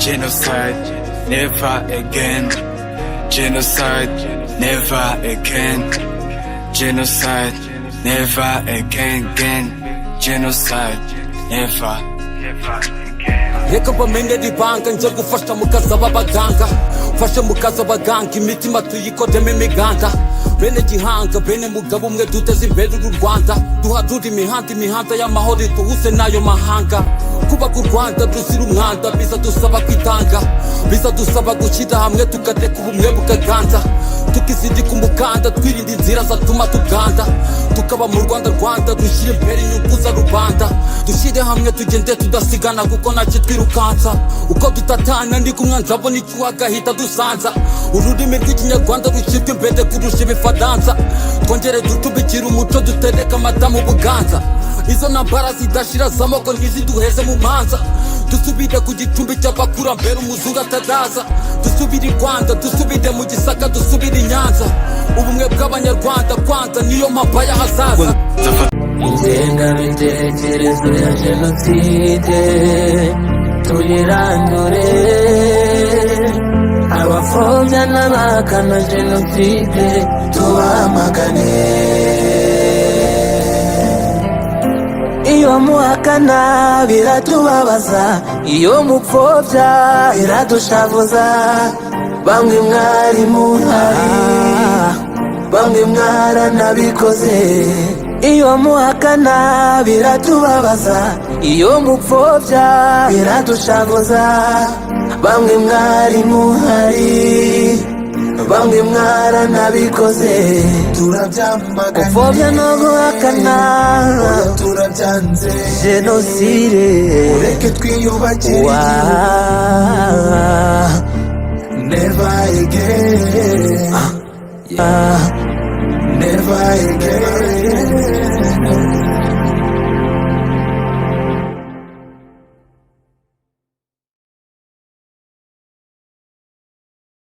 Genocide, never again. Genocide, never again. Genocide, never again, again. Genocide, never again. Reka bamenye ribanga nje gufasha mukaza babaganga, fashe mukaza baganga imitima tuyikodemo imiganda. Bene gihanga bene mugabo umwe duteze imbere u Rwanda, duhadura imihanda y'amahoro duhuse n'ayo mahanga. Kubaka u Rwanda ruzira umwanda biza dusaba kwitanga, biza dusaba gushyira hamwe tugateka ubumwe bukaganza, tukizirika umukanda twirinda inzira zatuma tuganda, tukaba mu Rwanda dushyire imbere inyungu za rubanda. Dushyire hamwe tugende tudasigana kuko ntacyo twirukansa, uko dutatana ni kumwe nzabona icyuha gahita dusanza. Ururimi rw'ikinyarwanda rushyirwa imbere kurusha ibifaransa, twongere ducumbikire umuco dutereka amata mu buganza. Izo ntambara zidashira z'amoko ntiziduheze mu manza, dusubire ku gicumbi cy'abakurambere umuzungu atadaza. Dusubire i Rwanda, dusubire mu Gisaka, dusubire i Nyanza. Ubumwe bw'abanyarwanda kwanza niyo mpamvu y'ahazaza. Ingengabitekerezo ya jenoside tuyirandure, abapfobya n'abahakana jenoside tubamagane. Iyo muhakana biratubabaza, iyo mupfobya biradushavuza. Bamwe mwari muhari, bamwe mwaranabikoze. Iyo muhakana biratubabaza, iyo mupfobya biradushavuza. Bamwe mwari muhari, bamwe mwaranabikoze. Turabyamaganye, upfobya no guhakana turabyanze. Jenoside ureke twiyubakire, never again, never again.